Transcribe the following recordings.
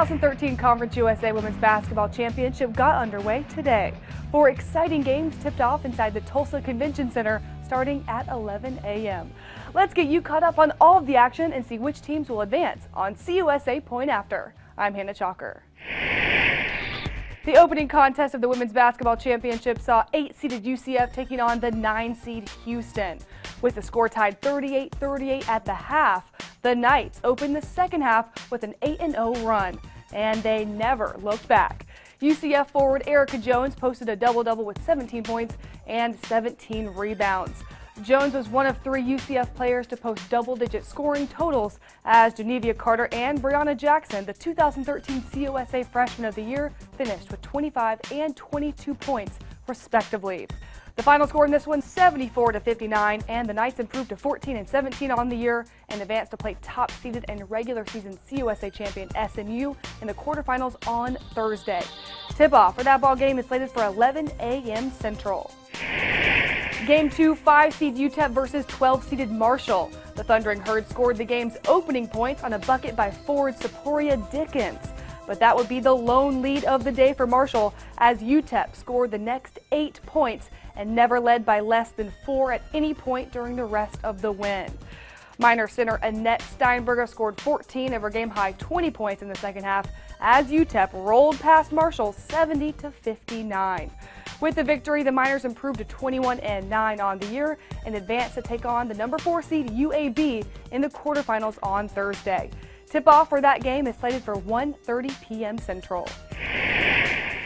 2013 Conference USA Women's Basketball Championship got underway today. 4 exciting games tipped off inside the Tulsa Convention Center starting at 11 a.m. Let's get you caught up on all of the action and see which teams will advance on CUSA Point After. I'm Hannah Chalker. The opening contest of the Women's Basketball Championship saw 8-seeded UCF taking on the 9-seed Houston. With the score tied 38-38 at the half, the Knights opened the second half with an 8-0 run, and they never looked back. UCF forward Erica Jones posted a double-double with 17 points and 17 rebounds. Jones was one of 3 UCF players to post double-digit scoring totals as Genevia Carter and Brianna Jackson, the 2013 CUSA Freshman of the Year, finished with 25 and 22 points, respectively. The final score in this one, 74-59, and the Knights improved to 14 and 17 on the year and advanced to play top-seeded and regular season CUSA champion SMU in the quarterfinals on Thursday. Tip-off for that ball game is slated for 11 a.m. Central. Game 2, 5-seed UTEP versus 12-seeded Marshall. The Thundering Herd scored the game's opening points on a bucket by forward Seporia Dickens. But that would be the lone lead of the day for Marshall as UTEP scored the next 8 points and never led by less than 4 at any point during the rest of the win. Minor center Annette Steinberger scored 14 of her game-high 20 points in the second half as UTEP rolled past Marshall 70-59. With the victory, the Miners improved to 21-9 on the year and advanced to take on the number 4 seed UAB in the quarterfinals on Thursday. Tip-off for that game is slated for 1:30 p.m. Central.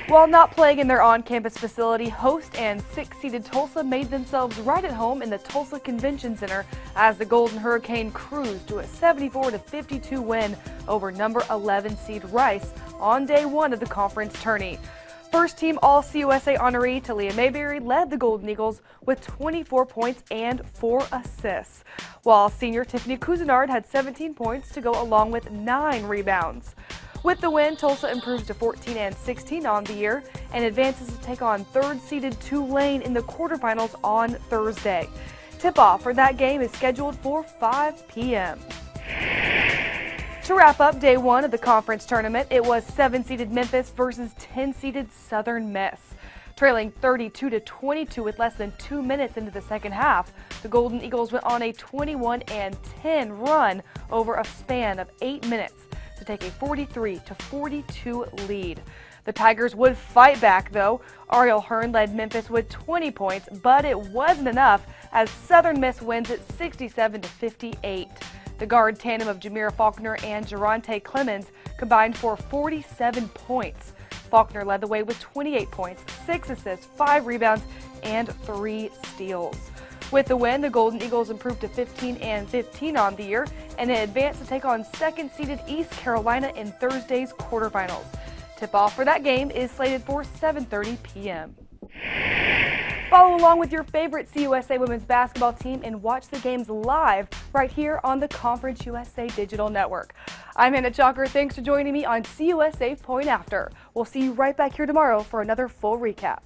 While not playing in their on-campus facility, host and 6-seeded Tulsa made themselves right at home in the Tulsa Convention Center as the Golden Hurricane cruised to a 74-52 win over number 11 seed Rice on day 1 of the conference tourney. First-team All-CUSA honoree Talia Mayberry led the Golden Eagles with 24 points and 4 assists, while senior Tiffany Cousinard had 17 points to go along with 9 rebounds. With the win, Tulsa improves to 14 and 16 on the year and advances to take on 3rd-seeded Tulane in the quarterfinals on Thursday. Tip-off for that game is scheduled for 5 p.m. To wrap up day 1 of the conference tournament, it was 7-seeded Memphis versus 10-seeded Southern Miss. Trailing 32-22 with less than 2 minutes into the second half, the Golden Eagles went on a 21-10 run over a span of 8 minutes to take a 43-42 lead. The Tigers would fight back though. Ariel Hearn led Memphis with 20 points, but it wasn't enough as Southern Miss wins at 67-58. The guard tandem of Jamira Faulkner and Geronte Clemens combined for 47 points. Faulkner led the way with 28 points, 6 assists, 5 rebounds, and 3 steals. With the win, the Golden Eagles improved to 15 and 15 on the year and advanced to take on 2nd-seeded East Carolina in Thursday's quarterfinals. Tip-off for that game is slated for 7:30 p.m. Follow along with your favorite CUSA women's basketball team and watch the games live right here on the Conference USA Digital Network. I'm Hannah Chalker. Thanks for joining me on CUSA Point After. We'll see you right back here tomorrow for another full recap.